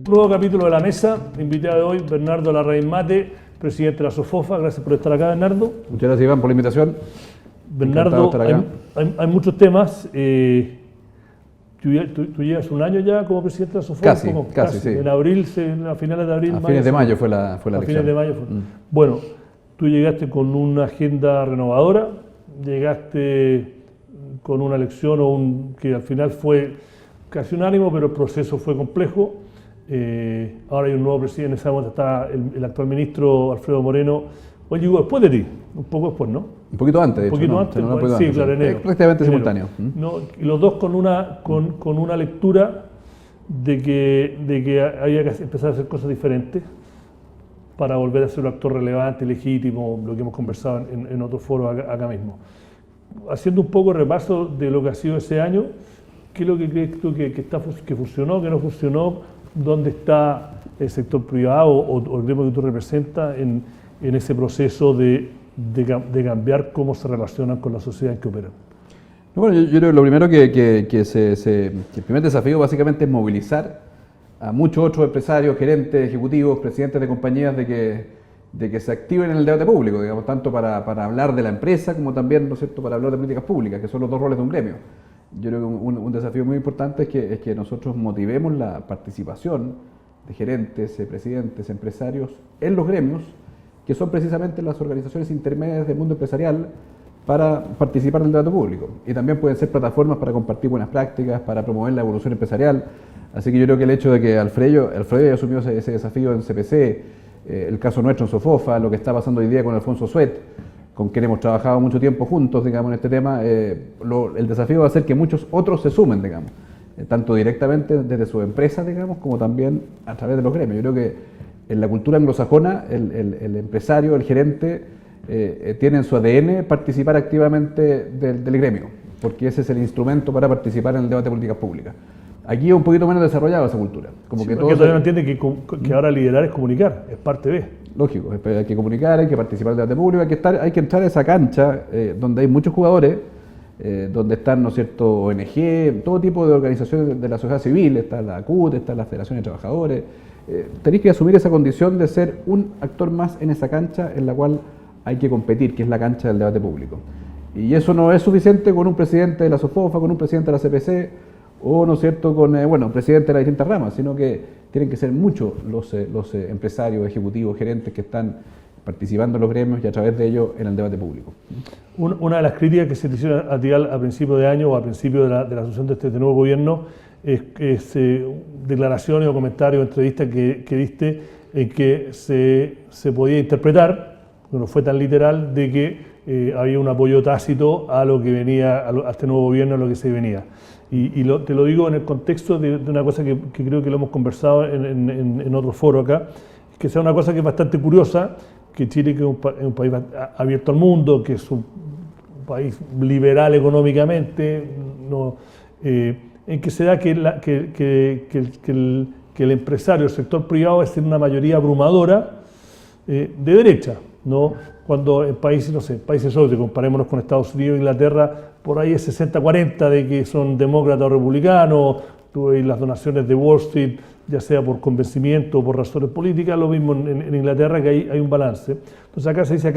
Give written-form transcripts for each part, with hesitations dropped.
Nuevo capítulo de La Mesa, invitado de hoy Bernardo Larraín Mate, presidente de la SOFOFA. Gracias por estar acá, Bernardo. Muchas gracias, Iván, por la invitación. Bernardo, hay muchos temas. Tú llevas un año ya como presidente de la SOFOFA. Casi, sí. En abril, a finales de abril. A fines de mayo fue la elección. A fines de mayo fue. Bueno, tú llegaste con una agenda renovadora, llegaste con una elección que al final fue casi unánime, pero el proceso fue complejo. Ahora hay un nuevo presidente, en esa momento está el actual ministro Alfredo Moreno. Hoy llegó después de ti, un poco después, ¿no? Un poquito antes, de hecho. Un poquito antes, no, sí, claro, enero. Prácticamente simultáneo. No, y los dos con una lectura de que había que empezar a hacer cosas diferentes para volver a ser un actor relevante, legítimo, lo que hemos conversado en otros foros acá mismo. Haciendo un poco repaso de lo que ha sido ese año, ¿qué es lo que crees tú que funcionó, que no funcionó? ¿Dónde está el sector privado o el gremio que tú representas en ese proceso de cambiar cómo se relacionan con la sociedad en que operan? Bueno, yo creo que lo primero que el primer desafío básicamente es movilizar a muchos otros empresarios, gerentes, ejecutivos, presidentes de compañías de que se activen en el debate público, digamos, tanto para hablar de la empresa como también, ¿no es cierto?, para hablar de políticas públicas, que son los dos roles de un gremio. Yo creo que un desafío muy importante es que nosotros motivemos la participación de gerentes, presidentes, empresarios en los gremios, que son precisamente las organizaciones intermedias del mundo empresarial, para participar del debate público. Y también pueden ser plataformas para compartir buenas prácticas, para promover la evolución empresarial. Así que yo creo que el hecho de que Alfredo haya asumido ese desafío en CPC, el caso nuestro en SOFOFA, lo que está pasando hoy día con Alfonso Suet, con quien hemos trabajado mucho tiempo juntos, digamos, en este tema, el desafío va a ser que muchos otros se sumen, digamos, tanto directamente desde sus empresas, digamos, como también a través de los gremios. Yo creo que en la cultura anglosajona, el empresario, el gerente, tiene en su ADN participar activamente del gremio, porque ese es el instrumento para participar en el debate de políticas públicas. Aquí es un poquito menos desarrollada esa cultura. Como que porque todavía no entiende que ahora liderar es comunicar, es parte de. Lógico, hay que comunicar, hay que participar del debate público, hay que entrar a esa cancha donde hay muchos jugadores, donde están, ¿no es cierto?, ONG, todo tipo de organizaciones de la sociedad civil, está la CUT, está la Federación de Trabajadores. Tenéis que asumir esa condición de ser un actor más en esa cancha en la cual hay que competir, que es la cancha del debate público. Y eso no es suficiente con un presidente de la SOFOFA, con un presidente de la CPC, o, ¿no es cierto?, con presidentes de las distintas ramas, sino que tienen que ser muchos los empresarios, ejecutivos, gerentes que están participando en los gremios y a través de ellos en el debate público. Una de las críticas que se te hicieron a ti a principio de año o a principio de la asunción de este nuevo gobierno es declaraciones o comentarios o entrevistas que diste en que se podía interpretar, que no fue tan literal, de que había un apoyo tácito a lo que venía, a este nuevo gobierno, a lo que se venía. Te lo digo en el contexto de una cosa que creo que lo hemos conversado en otro foro acá, que sea una cosa que es bastante curiosa, que Chile, que es un país abierto al mundo, que es un país liberal económicamente, en que se da que el empresario, el sector privado, es en una mayoría abrumadora de derecha, ¿no? Cuando en países, no sé, países nórdicos, comparémonos con Estados Unidos e Inglaterra, por ahí es 60-40 de que son demócratas o republicanos. Tú ves las donaciones de Wall Street, ya sea por convencimiento o por razones políticas, lo mismo en Inglaterra, que hay un balance. Entonces acá se dice,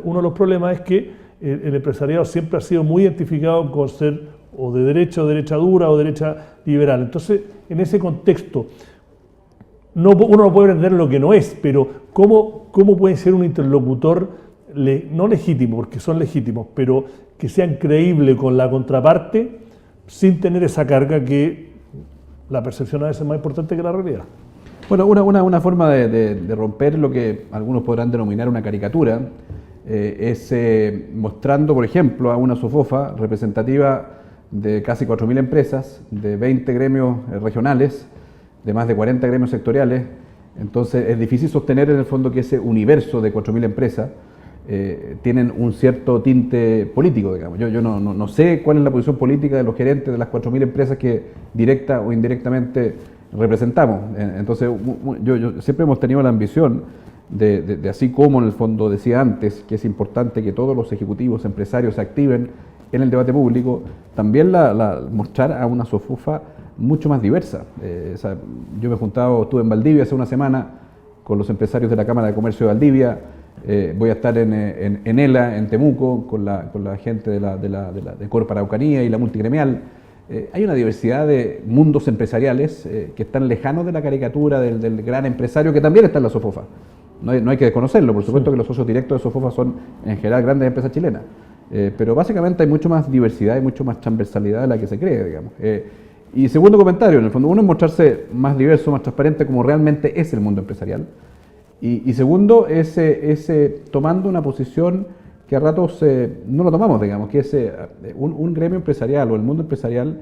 uno de los problemas es que el empresariado siempre ha sido muy identificado con ser o de derecha o derecha dura o derecha liberal. Entonces, en ese contexto, uno no puede entender lo que no es, pero ¿cómo puede ser un interlocutor no legítimo, porque son legítimos, pero que sean creíbles con la contraparte sin tener esa carga que la percepción a veces es más importante que la realidad? Bueno, una forma de romper lo que algunos podrán denominar una caricatura es mostrando, por ejemplo, a una SOFOFA representativa de casi 4.000 empresas, de 20 gremios regionales, de más de 40 gremios sectoriales. Entonces es difícil sostener en el fondo que ese universo de 4.000 empresas tienen un cierto tinte político, digamos. Yo no sé cuál es la posición política de los gerentes de las 4.000 empresas que directa o indirectamente representamos. Entonces yo siempre hemos tenido la ambición de así como en el fondo decía antes, que es importante que todos los ejecutivos empresarios se activen en el debate público, también mostrar a una SOFOFA mucho más diversa. Yo me he juntado, estuve en Valdivia hace una semana con los empresarios de la Cámara de Comercio de Valdivia, voy a estar en ELA, en Temuco, con la gente de Corp Araucanía y la multigremial. Hay una diversidad de mundos empresariales que están lejanos de la caricatura del gran empresario que también está en la SOFOFA. No hay que desconocerlo, por supuesto que los socios directos de SOFOFA son en general grandes empresas chilenas, pero básicamente hay mucho más diversidad y mucho más transversalidad de la que se cree, digamos. Y segundo comentario, en el fondo, uno es mostrarse más diverso, más transparente como realmente es el mundo empresarial, y segundo, tomando una posición que a ratos no lo tomamos, digamos, que es un gremio empresarial o el mundo empresarial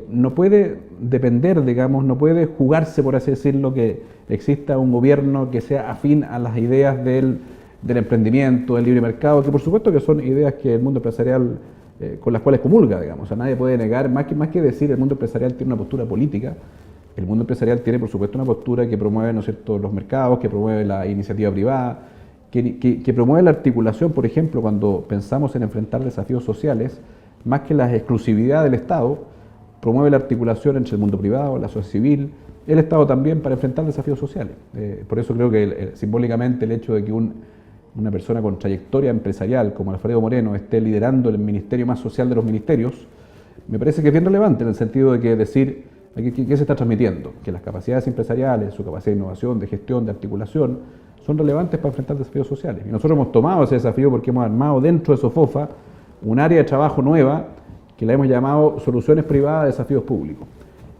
no puede depender, digamos, no puede jugarse, por así decirlo, que exista un gobierno que sea afín a las ideas del emprendimiento, del libre mercado, que por supuesto que son ideas que el mundo empresarial con las cuales comulga, digamos. O sea, nadie puede negar, más que decir el mundo empresarial tiene una postura política, el mundo empresarial tiene por supuesto una postura que promueve, ¿no es cierto?, los mercados, que promueve la iniciativa privada, que promueve la articulación, por ejemplo, cuando pensamos en enfrentar desafíos sociales, más que la exclusividad del Estado, promueve la articulación entre el mundo privado, la sociedad civil, el Estado también para enfrentar desafíos sociales. Por eso creo que simbólicamente el hecho de que una persona con trayectoria empresarial como Alfredo Moreno esté liderando el ministerio más social de los ministerios, me parece que es bien relevante en el sentido de que decir, ¿qué se está transmitiendo? Que las capacidades empresariales, su capacidad de innovación, de gestión, de articulación, son relevantes para enfrentar desafíos sociales. Y nosotros hemos tomado ese desafío porque hemos armado dentro de SOFOFA un área de trabajo nueva que la hemos llamado Soluciones Privadas a Desafíos Públicos.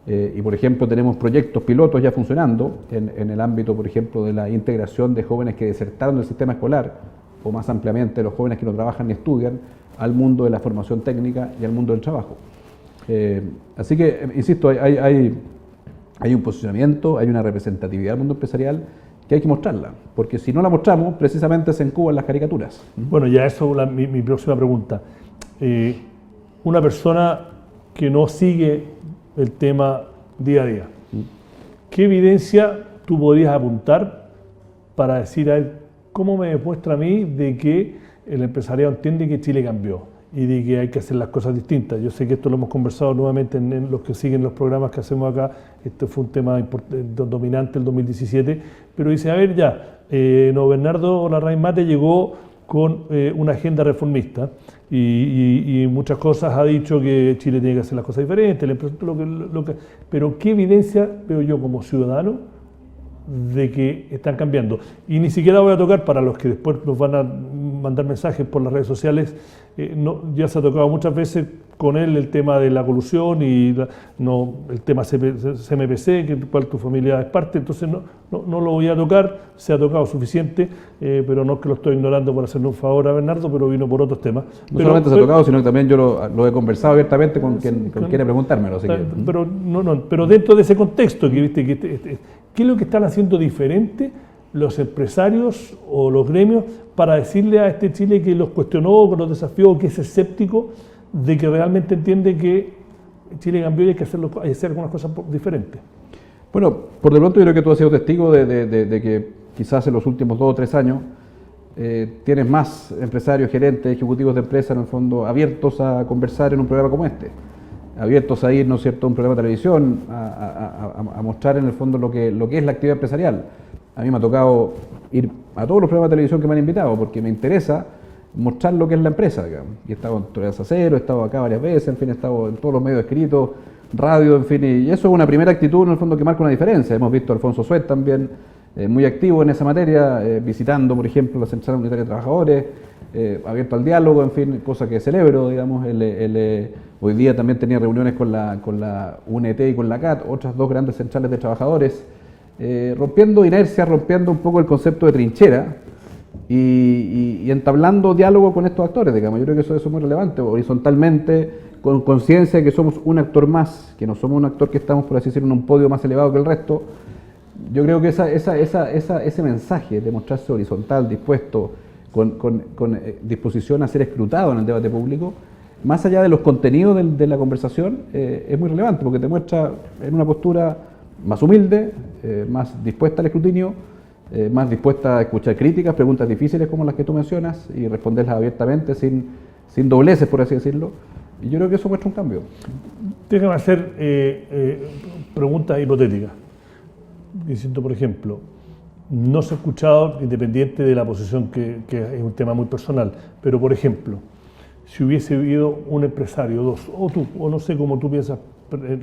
Y por ejemplo tenemos proyectos pilotos ya funcionando en el ámbito, por ejemplo, de la integración de jóvenes que desertaron del sistema escolar, o más ampliamente los jóvenes que no trabajan ni estudian, al mundo de la formación técnica y al mundo del trabajo. Así que, insisto, hay un posicionamiento, hay una representatividad del mundo empresarial que hay que mostrarla, porque si no la mostramos, precisamente se encuban las caricaturas. Bueno, ya eso es mi próxima pregunta. Una persona que no sigue el tema día a día, ¿qué evidencia tú podrías apuntar para decir a él, cómo me demuestra a mí de que el empresariado entiende que Chile cambió y de que hay que hacer las cosas distintas? Yo sé que esto lo hemos conversado nuevamente en los que siguen los programas que hacemos acá. Este fue un tema dominante el 2017, pero dice, a ver ya, Bernardo Larraín Mate llegó con una agenda reformista y muchas cosas ha dicho que Chile tiene que hacer las cosas diferentes, pero ¿qué evidencia veo yo como ciudadano de que están cambiando? Y ni siquiera voy a tocar, para los que después nos van a mandar mensajes por las redes sociales, ya se ha tocado muchas veces con él el tema de la colusión y el tema CMPC, que cual tu familia es parte, entonces no lo voy a tocar, se ha tocado suficiente, pero no es que lo estoy ignorando por hacerle un favor a Bernardo, pero vino por otros temas. No solamente se ha tocado, sino que también yo lo he conversado abiertamente con quien quiere preguntármelo. Así que, pero dentro de ese contexto, ¿qué es lo que están haciendo diferente los empresarios o los gremios para decirle a este Chile que los cuestionó, que los desafió, que es escéptico, de que realmente entiende que Chile cambió y hay que hacer algunas cosas diferentes? Bueno, por de pronto yo creo que tú has sido testigo de que quizás en los últimos 2 o 3 años tienes más empresarios, gerentes, ejecutivos de empresas, en el fondo, abiertos a conversar en un programa como este, abiertos a ir, ¿no es cierto?, a un programa de televisión, a mostrar en el fondo lo que es la actividad empresarial. A mí me ha tocado ir a todos los programas de televisión que me han invitado, porque me interesa mostrar lo que es la empresa, digamos. Y he estado en Tolerancia Cero, he estado acá varias veces, en fin, he estado en todos los medios escritos, radio, en fin, y eso es una primera actitud en el fondo que marca una diferencia. Hemos visto a Alfonso Suet también muy activo en esa materia, visitando, por ejemplo, la Central Unitaria de Trabajadores, abierto al diálogo, en fin, cosa que celebro, digamos. Hoy día también tenía reuniones con la UNT y con la CAT, otras 2 grandes centrales de trabajadores, rompiendo inercia, rompiendo un poco el concepto de trinchera y entablando diálogo con estos actores, digamos. Yo creo que eso es muy relevante, horizontalmente, con conciencia de que somos un actor más, que no somos un actor que estamos, por así decirlo, en un podio más elevado que el resto. Yo creo que ese mensaje de mostrarse horizontal, dispuesto, con disposición a ser escrutado en el debate público, más allá de los contenidos de la conversación, es muy relevante, porque te muestra en una postura más humilde, más dispuesta al escrutinio, más dispuesta a escuchar críticas, preguntas difíciles como las que tú mencionas y responderlas abiertamente, sin dobleces, por así decirlo. Y yo creo que eso muestra un cambio. Déjame hacer preguntas hipotéticas. Diciendo, por ejemplo, no se ha escuchado, independiente de la posición que es un tema muy personal, pero por ejemplo, si hubiese habido un empresario, dos, o tú, o no sé cómo tú piensas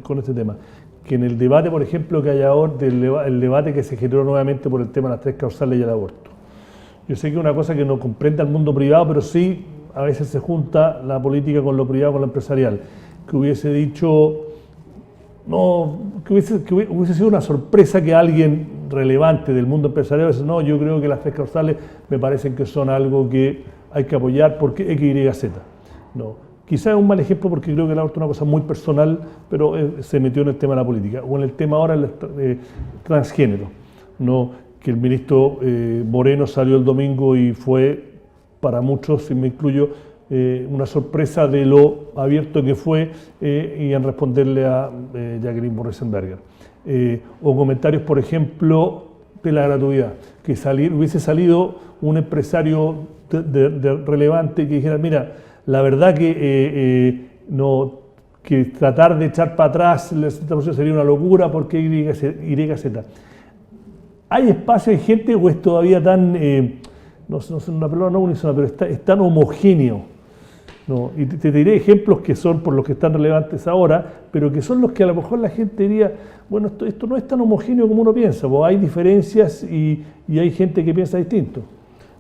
con este tema, que en el debate, por ejemplo, que hay ahora, el debate que se generó nuevamente por el tema de las 3 causales y el aborto. Yo sé que es una cosa que no comprende al mundo privado, pero sí a veces se junta la política con lo privado, con lo empresarial. Que hubiese dicho, no, que hubiese sido una sorpresa que alguien relevante del mundo empresarial dice, no, yo creo que las 3 causales me parecen que son algo que hay que apoyar porque X, Y, Z. No, quizás es un mal ejemplo porque creo que el aborto es una cosa muy personal, pero se metió en el tema de la política, o en el tema ahora del transgénero, ¿no? Que el ministro Moreno salió el domingo y fue, para muchos, y me incluyo, una sorpresa de lo abierto que fue y en responderle a Jacqueline Borresenberger. O comentarios, por ejemplo, de la gratuidad, que hubiese salido un empresario relevante que dijera, mira, la verdad que que tratar de echar para atrás el 60% sería una locura porque Y, Z. ¿Hay espacio, hay gente o es todavía tan, no sé, una palabra no unísona, pero es tan homogéneo? ¿No? Y te diré ejemplos que son por los que están relevantes ahora, pero que son los que a lo mejor la gente diría, bueno, esto no es tan homogéneo como uno piensa, pues hay diferencias y hay gente que piensa distinto.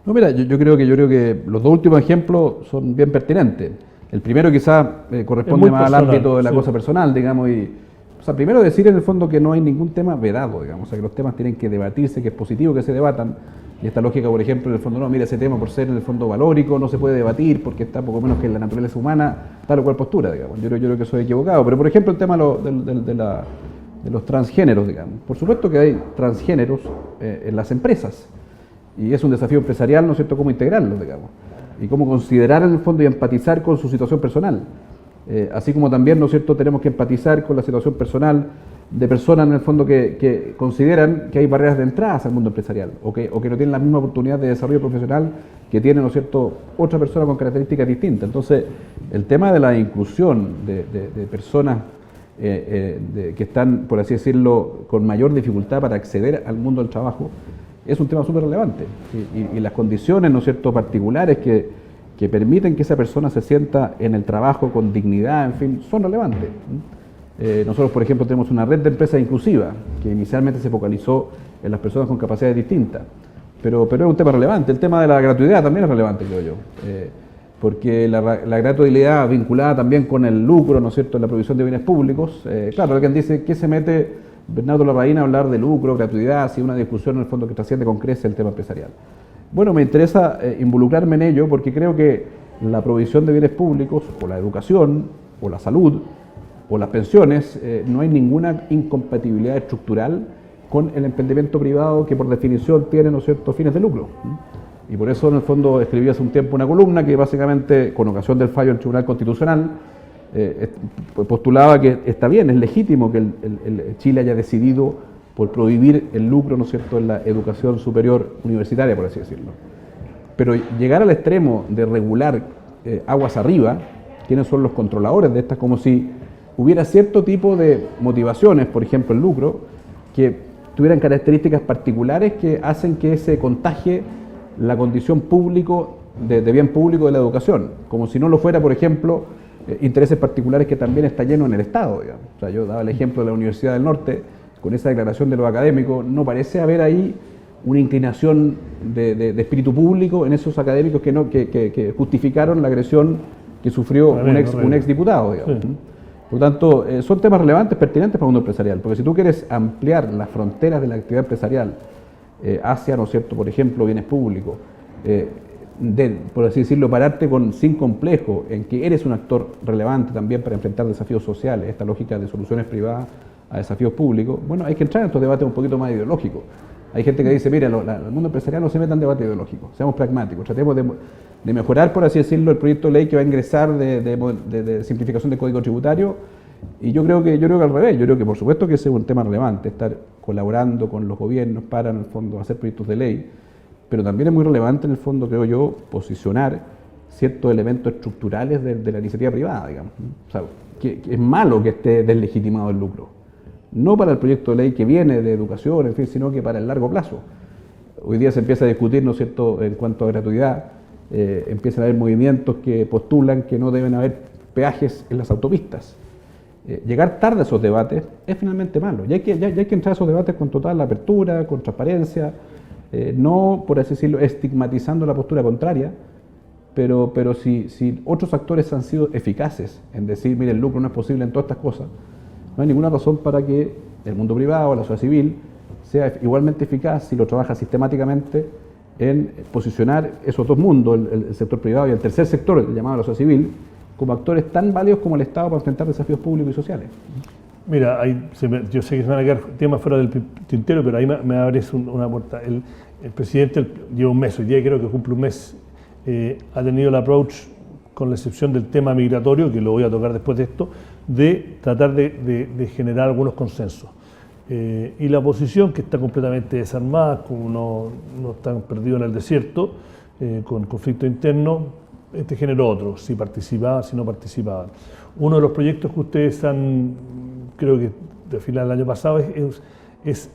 No, mira, yo creo que los dos últimos ejemplos son bien pertinentes. El primero quizás corresponde más al ámbito de la cosa personal, digamos, o sea, primero decir en el fondo que no hay ningún tema vedado, digamos, o sea, que los temas tienen que debatirse, que es positivo que se debatan, y esta lógica, por ejemplo, en el fondo, no, mira, ese tema por ser en el fondo valórico no se puede debatir porque está poco menos que en la naturaleza humana, tal o cual postura, digamos. Yo creo que eso es equivocado, pero por ejemplo el tema de los transgéneros, digamos. Por supuesto que hay transgéneros en las empresas, y es un desafío empresarial, ¿no es cierto?, cómo integrarlos, digamos, y cómo considerar en el fondo y empatizar con su situación personal. Así como también, ¿no es cierto?, tenemos que empatizar con la situación personal de personas en el fondo que consideran que hay barreras de entrada al mundo empresarial o que no tienen la misma oportunidad de desarrollo profesional que tiene, ¿no es cierto?, otra persona con características distintas. Entonces, el tema de la inclusión de personas que están, por así decirlo, con mayor dificultad para acceder al mundo del trabajo es un tema súper relevante. Y las condiciones, ¿no es cierto?, particulares que permiten que esa persona se sienta en el trabajo con dignidad, en fin, son relevantes. Nosotros, por ejemplo, tenemos una red de empresas inclusivas que inicialmente se focalizó en las personas con capacidades distintas, pero es un tema relevante. El tema de la gratuidad también es relevante, creo yo, porque la gratuidad vinculada también con el lucro, ¿no es cierto?, en la provisión de bienes públicos. Claro, alguien dice, ¿qué se mete Bernardo Larraín a hablar de lucro, gratuidad, si una discusión en el fondo que trasciende con creces el tema empresarial? Bueno, me interesa involucrarme en ello porque creo que la provisión de bienes públicos, o la educación, o la salud, o las pensiones, no hay ninguna incompatibilidad estructural con el emprendimiento privado que por definición tiene, ¿no es cierto?, fines de lucro. Y por eso en el fondo escribí hace un tiempo una columna que básicamente, con ocasión del fallo del Tribunal Constitucional, postulaba que está bien, es legítimo que Chile haya decidido por prohibir el lucro, ¿no es cierto?, en la educación superior universitaria, por así decirlo. Pero llegar al extremo de regular aguas arriba, quiénes son los controladores de estas, como si hubiera cierto tipo de motivaciones, por ejemplo el lucro, que tuvieran características particulares que hacen que se contagie la condición público de bien público de la educación, como si no lo fuera, por ejemplo, intereses particulares que también está lleno en el Estado, digamos. O sea, yo daba el ejemplo de la Universidad del Norte, con esa declaración de los académicos, no parece haber ahí una inclinación de espíritu público en esos académicos que justificaron la agresión que sufrió un ex diputado, digamos. Sí. Por lo tanto, son temas relevantes, pertinentes para el mundo empresarial, porque si tú quieres ampliar las fronteras de la actividad empresarial hacia, ¿no es cierto?, por ejemplo, bienes públicos, por así decirlo, pararte sin complejo en que eres un actor relevante también para enfrentar desafíos sociales, esta lógica de soluciones privadas a desafíos públicos, bueno, hay que entrar en estos debates un poquito más ideológicos. Hay gente que dice, mira, el mundo empresarial no se meta en debate ideológico, seamos pragmáticos, tratemos de mejorar, por así decirlo, el proyecto de ley que va a ingresar de simplificación del Código Tributario, y yo creo que al revés, yo creo que por supuesto que ese es un tema relevante, estar colaborando con los gobiernos para, en el fondo, hacer proyectos de ley, pero también es muy relevante, en el fondo, creo yo, posicionar ciertos elementos estructurales de la iniciativa privada, digamos. O sea, que es malo que esté deslegitimado el lucro. No para el proyecto de ley que viene de educación, en fin, sino que para el largo plazo. Hoy día se empieza a discutir, ¿no es cierto?, en cuanto a gratuidad, empiezan a haber movimientos que postulan que no deben haber peajes en las autopistas. Llegar tarde a esos debates es finalmente malo. Ya hay que entrar a esos debates con total apertura, con transparencia, no, por así decirlo, estigmatizando la postura contraria, pero si otros actores han sido eficaces en decir, mire, el lucro no es posible en todas estas cosas, no hay ninguna razón para que el mundo privado, la sociedad civil, sea igualmente eficaz si lo trabaja sistemáticamente en posicionar esos dos mundos, el sector privado y el tercer sector, el llamado la sociedad civil, como actores tan válidos como el Estado para enfrentar desafíos públicos y sociales. Mira, yo sé que se van a quedar temas fuera del tintero, pero ahí me abres una puerta. El presidente lleva un mes, hoy día creo que cumple un mes, ha tenido el approach, con la excepción del tema migratorio, que lo voy a tocar después de esto, de tratar de generar algunos consensos. Y la oposición, que está completamente desarmada, como no están perdidos en el desierto, con conflicto interno, generó otro, si participaban, si no participaban. Uno de los proyectos que ustedes han, creo que de final del año pasado, es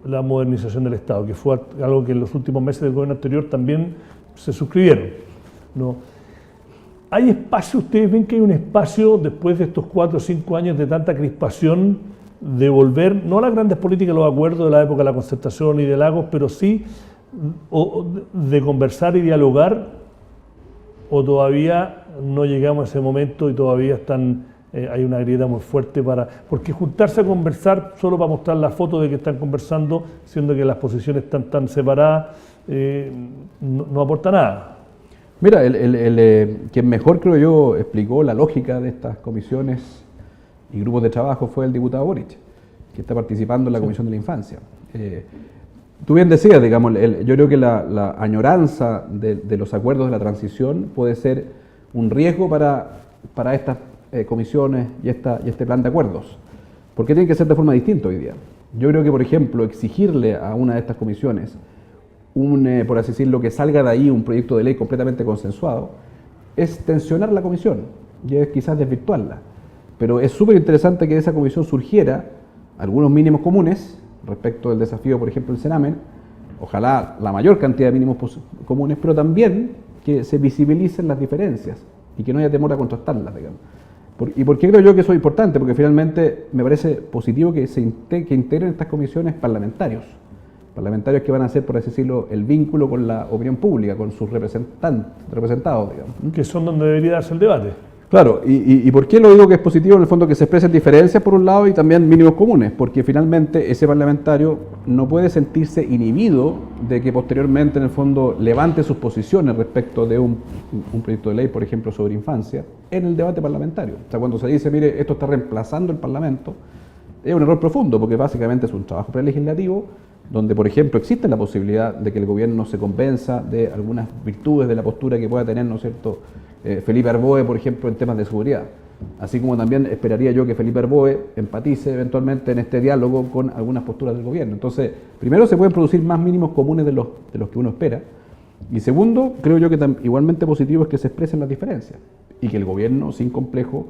la modernización del Estado, que fue algo que en los últimos meses del gobierno anterior también se suscribieron, ¿no? ¿Hay espacio, ustedes ven que hay un espacio después de estos 4 o 5 años de tanta crispación de volver, no a las grandes políticas, los acuerdos de la época de la concertación y de Lagos, pero sí de conversar y dialogar, o todavía no llegamos a ese momento y todavía hay una grieta muy fuerte porque juntarse a conversar solo para mostrar la foto de que están conversando, siendo que las posiciones están tan separadas, no aporta nada? Mira, quien mejor, creo yo, explicó la lógica de estas comisiones y grupos de trabajo fue el diputado Boric, que está participando en la Comisión de la Infancia. Tú bien decías, digamos, yo creo que la añoranza de los acuerdos de la transición puede ser un riesgo para estas comisiones y este plan de acuerdos. ¿Por qué tienen que ser de forma distinta hoy día? Yo creo que, por ejemplo, exigirle a una de estas comisiones, por así decirlo, que salga de ahí un proyecto de ley completamente consensuado, es tensionar la comisión y es quizás desvirtuarla. Pero es súper interesante que de esa comisión surgiera algunos mínimos comunes respecto del desafío, por ejemplo, del Cenamen, ojalá la mayor cantidad de mínimos comunes, pero también que se visibilicen las diferencias y que no haya temor a contrastarlas, digamos. ¿Y por qué creo yo que eso es importante? Porque finalmente me parece positivo que que integren estas comisiones parlamentarios que van a ser, por así decirlo, el vínculo con la opinión pública, con sus representados, digamos. Que son donde debería darse el debate. Claro, y ¿por qué lo digo que es positivo? En el fondo que se expresen diferencias por un lado y también mínimos comunes, porque finalmente ese parlamentario no puede sentirse inhibido de que posteriormente en el fondo levante sus posiciones respecto de un proyecto de ley, por ejemplo, sobre infancia, en el debate parlamentario. O sea, cuando se dice, mire, esto está reemplazando el Parlamento, es un error profundo, porque básicamente es un trabajo prelegislativo donde, por ejemplo, existe la posibilidad de que el gobierno se convenza de algunas virtudes de la postura que pueda tener, ¿no es cierto?, Felipe Arboe, por ejemplo, en temas de seguridad. Así como también esperaría yo que Felipe Arboe empatice eventualmente en este diálogo con algunas posturas del gobierno. Entonces, primero se pueden producir más mínimos comunes de los que uno espera. Y segundo, creo yo que igualmente positivo es que se expresen las diferencias y que el gobierno, sin complejo,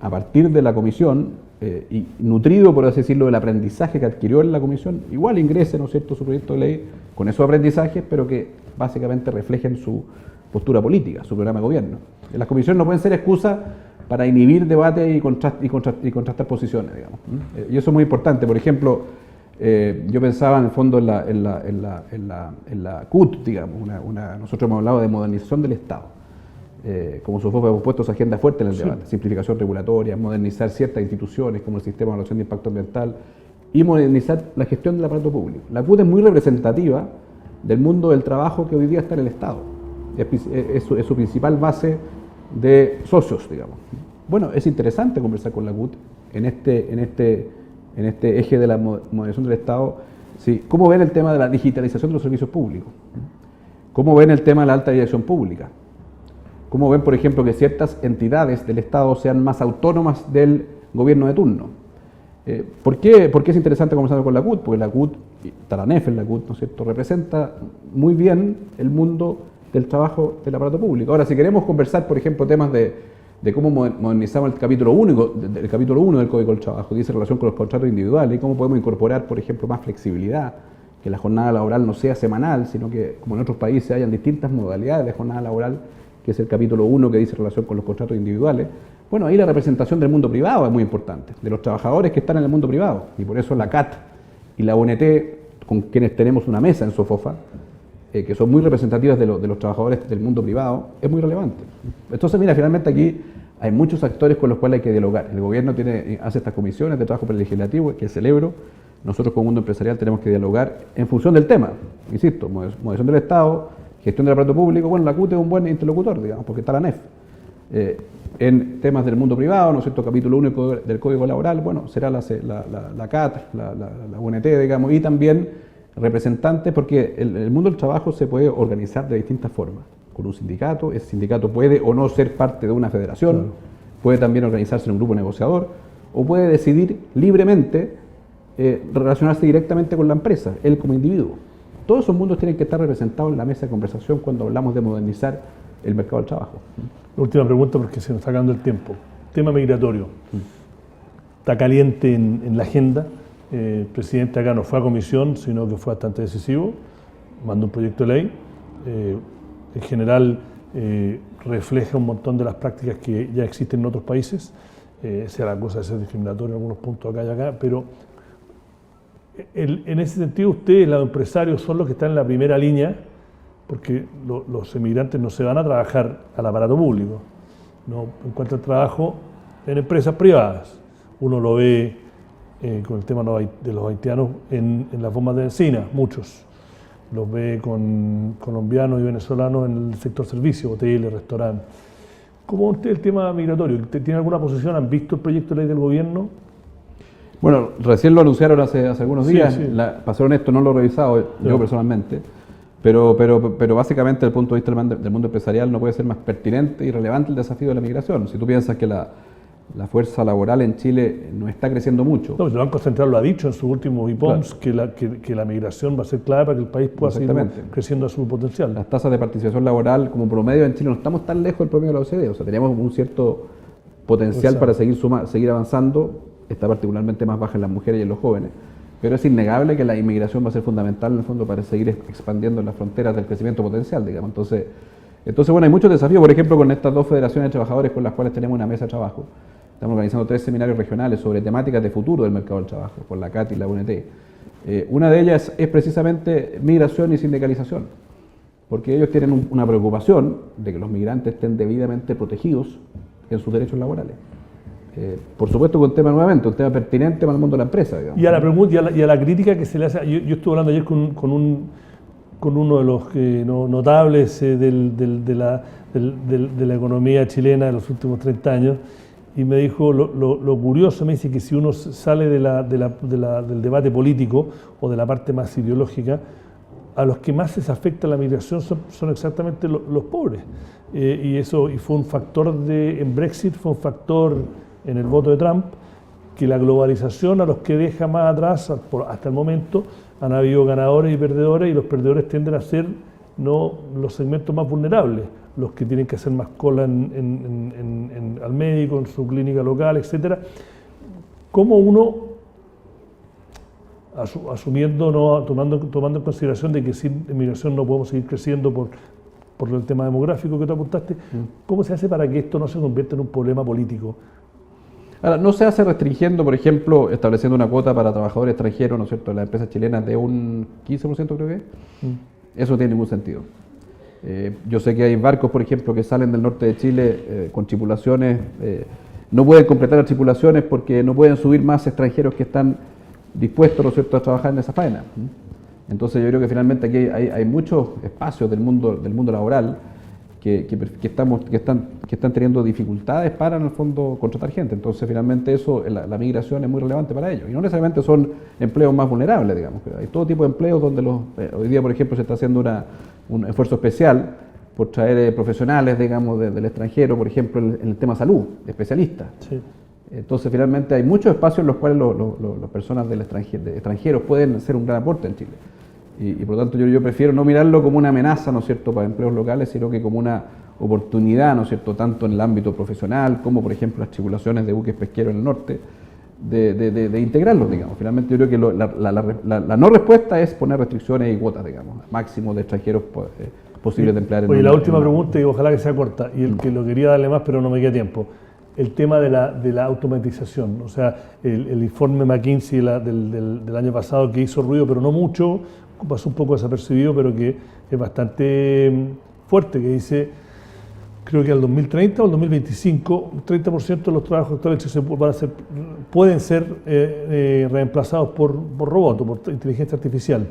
a partir de la comisión, y nutrido, por así decirlo, del aprendizaje que adquirió en la comisión, igual ingrese, ¿no es cierto?, su proyecto de ley con esos aprendizajes, pero que básicamente reflejen su postura política, su programa de gobierno. Las comisiones no pueden ser excusa para inhibir debate y contrastar posiciones, digamos. Y eso es muy importante. Por ejemplo, yo pensaba en el fondo en la CUT, digamos, nosotros hemos hablado de modernización del Estado. Como sus hemos puesto esa agenda fuerte en el debate, simplificación regulatoria, modernizar ciertas instituciones como el sistema de evaluación de impacto ambiental y modernizar la gestión del aparato público. La CUT es muy representativa del mundo del trabajo que hoy día está en el Estado. Es su principal base de socios, digamos. Bueno, es interesante conversar con la CUT en este eje de la modernización del Estado. Sí, ¿cómo ven el tema de la digitalización de los servicios públicos? ¿Cómo ven el tema de la alta dirección pública? ¿Cómo ven, por ejemplo, que ciertas entidades del Estado sean más autónomas del gobierno de turno? ¿Por qué es interesante conversar con la CUT? Porque la CUT, Taranef en la CUT, ¿no es cierto?, representa muy bien el mundo del trabajo del aparato público. Ahora, si queremos conversar, por ejemplo, temas de cómo modernizamos el capítulo 1 del Código del Trabajo, dice relación con los contratos individuales, y cómo podemos incorporar, por ejemplo, más flexibilidad, que la jornada laboral no sea semanal, sino que, como en otros países, hayan distintas modalidades de jornada laboral, que es el capítulo 1 que dice relación con los contratos individuales. Bueno, ahí la representación del mundo privado es muy importante, de los trabajadores que están en el mundo privado, y por eso la CAT y la UNT, con quienes tenemos una mesa en SOFOFA, que son muy representativas de los trabajadores del mundo privado, es muy relevante. Entonces, mira, finalmente aquí hay muchos actores con los cuales hay que dialogar. El gobierno hace estas comisiones de trabajo prelegislativo, que celebro. Nosotros como mundo empresarial tenemos que dialogar en función del tema. Insisto, moderación del Estado, gestión del aparato público. Bueno, la CUT es un buen interlocutor, digamos, porque está la NEF. En temas del mundo privado, ¿no es cierto?, capítulo 1 del Código Laboral, bueno, será la CAT, la UNT, digamos, y también representantes, porque el mundo del trabajo se puede organizar de distintas formas. Con un sindicato, ese sindicato puede o no ser parte de una federación, claro, puede también organizarse en un grupo negociador, o puede decidir libremente relacionarse directamente con la empresa, él como individuo. Todos esos mundos tienen que estar representados en la mesa de conversación cuando hablamos de modernizar el mercado del trabajo. La última pregunta, porque se nos está acabando el tiempo. Tema migratorio. Está caliente en la agenda. El presidente acá no fue a comisión, sino que fue bastante decisivo. Mandó un proyecto de ley. En general refleja un montón de las prácticas que ya existen en otros países. Sea la cosa de ser discriminatorio en algunos puntos acá y acá, pero en ese sentido ustedes, los empresarios, son los que están en la primera línea, porque los emigrantes no se van a trabajar al aparato público, no encuentran trabajo en empresas privadas. Uno lo ve con el tema de los haitianos en las bombas de benzina, muchos. Los ve con colombianos y venezolanos en el sector servicio, hoteles, restaurantes. ¿Cómo usted el tema migratorio? ¿Tiene alguna posición? ¿Han visto el proyecto de ley del gobierno? Bueno, recién lo anunciaron hace algunos días. Sí. Para ser honesto, no lo he revisado yo personalmente. Pero básicamente, desde el punto de vista del mundo empresarial, no puede ser más pertinente y relevante el desafío de la migración. Si tú piensas que la fuerza laboral en Chile no está creciendo mucho. No, el Banco Central lo ha dicho en sus últimos IPOMs, claro, que la migración va a ser clave para que el país pueda seguir creciendo a su potencial. Las tasas de participación laboral como promedio en Chile no estamos tan lejos del promedio de la OCDE. O sea, teníamos un cierto potencial para seguir avanzando. Está particularmente más baja en las mujeres y en los jóvenes. Pero es innegable que la inmigración va a ser fundamental en el fondo para seguir expandiendo las fronteras del crecimiento potencial, digamos. Entonces, bueno, hay muchos desafíos, por ejemplo, con estas dos federaciones de trabajadores con las cuales tenemos una mesa de trabajo. Estamos organizando 3 seminarios regionales sobre temáticas de futuro del mercado del trabajo, con la CAT y la UNT. Una de ellas es precisamente migración y sindicalización, porque ellos tienen una preocupación de que los migrantes estén debidamente protegidos en sus derechos laborales. Por supuesto que un tema pertinente para el mundo de la empresa, digamos. Y a la pregunta y a la crítica que se le hace, yo estuve hablando ayer con uno de los notables de la economía chilena de los últimos 30 años, y me dijo, lo curioso, me dice que si uno sale del debate político o de la parte más ideológica, a los que más les afecta la migración son exactamente los pobres. Y fue un factor en Brexit, fue un factor en el voto de Trump, que la globalización a los que deja más atrás, hasta el momento, han habido ganadores y perdedores, y los perdedores tienden a ser los segmentos más vulnerables, los que tienen que hacer más cola al médico, en su clínica local, etc. ¿Cómo uno, asumiendo, tomando en consideración de que sin inmigración no podemos seguir creciendo por el tema demográfico que tú apuntaste, cómo se hace para que esto no se convierta en un problema político? Ahora, no se hace restringiendo, por ejemplo, estableciendo una cuota para trabajadores extranjeros, ¿no es cierto?, en las empresas chilenas de un 15%, creo que. Eso no tiene ningún sentido. Yo sé que hay barcos, por ejemplo, que salen del norte de Chile con tripulaciones, no pueden completar las tripulaciones porque no pueden subir más extranjeros que están dispuestos, ¿no es cierto?, a trabajar en esa faena. Entonces yo creo que finalmente aquí hay muchos espacios del mundo laboral que están teniendo dificultades para, en el fondo, contratar gente. Entonces finalmente la migración es muy relevante para ellos. Y no necesariamente son empleos más vulnerables, digamos. Hay todo tipo de empleos donde hoy día, por ejemplo, se está haciendo un esfuerzo especial por traer profesionales, digamos, del extranjero, por ejemplo, en el tema salud, especialistas. Sí. Entonces finalmente hay muchos espacios en los cuales las personas extranjeros pueden hacer un gran aporte en Chile. Y por lo tanto yo prefiero no mirarlo como una amenaza, ¿no es cierto?, para empleos locales, sino que como una oportunidad, ¿no es cierto?, tanto en el ámbito profesional como, por ejemplo, las tripulaciones de buques pesqueros en el norte, de integrarlos, digamos. Finalmente yo creo que la no respuesta es poner restricciones y cuotas, digamos, máximo de extranjeros posibles de emplear en Oye, la última pregunta, y ojalá que sea corta, y el que lo quería darle más, pero no me queda tiempo. El tema de la automatización, o sea, el informe McKinsey del año pasado que hizo ruido, pero no mucho, pasó un poco desapercibido, pero que es bastante fuerte, que dice, creo que al 2030 o al 2025, 30% de los trabajos actuales pueden ser reemplazados por robot o por inteligencia artificial.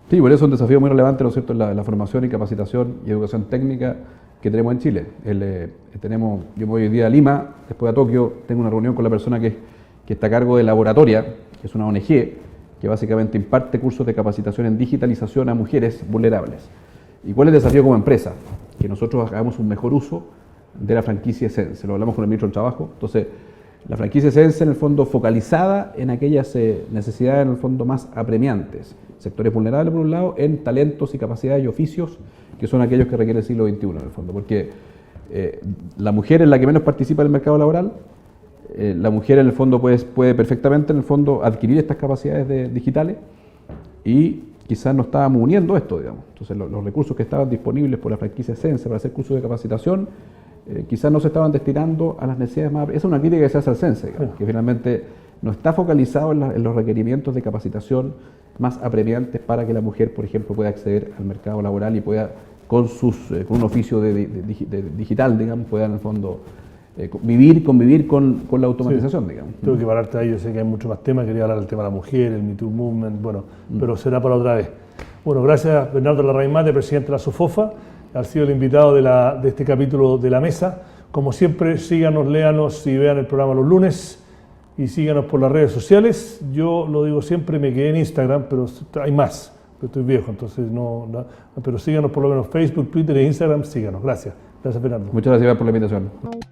Sí, por eso es un desafío muy relevante, ¿no es cierto?, la formación y capacitación y educación técnica que tenemos en Chile. Yo me voy hoy día a Lima, después a Tokio, tengo una reunión con la persona que está a cargo de Laboratoria, que es una ONG, que básicamente imparte cursos de capacitación en digitalización a mujeres vulnerables. ¿Y cuál es el desafío como empresa? Que nosotros hagamos un mejor uso de la franquicia Essence. Lo hablamos con el ministro del Trabajo. Entonces, la franquicia Essence, en el fondo, focalizada en aquellas necesidades, en el fondo, más apremiantes. Sectores vulnerables, por un lado, en talentos y capacidades y oficios, que son aquellos que requiere el siglo XXI, en el fondo. Porque la mujer es la que menos participa en el mercado laboral. La mujer, en el fondo, puede perfectamente, en el fondo, adquirir estas capacidades digitales y quizás no estábamos uniendo esto, digamos. Entonces, los recursos que estaban disponibles por la franquicia Essence para hacer cursos de capacitación, quizás no se estaban destinando a las necesidades más... Esa es una crítica que se hace al CENSE, digamos, que finalmente no está focalizado en los requerimientos de capacitación más apremiantes para que la mujer, por ejemplo, pueda acceder al mercado laboral y pueda, con un oficio digital, digamos, pueda en el fondo convivir con la automatización, digamos. Tengo que pararte ahí, yo sé que hay muchos más temas, quería hablar del tema de la mujer, el Me Too Movement, bueno, pero será para otra vez. Bueno, gracias Bernardo Larraín Mate, presidente de la SOFOFA, ha sido el invitado de este capítulo de La Mesa. Como siempre, síganos, léanos y vean el programa los lunes y síganos por las redes sociales. Yo lo digo siempre, me quedé en Instagram, pero hay más, pero estoy viejo, entonces pero síganos por lo menos Facebook, Twitter e Instagram, síganos. Gracias. Gracias, Fernando. Muchas gracias por la invitación.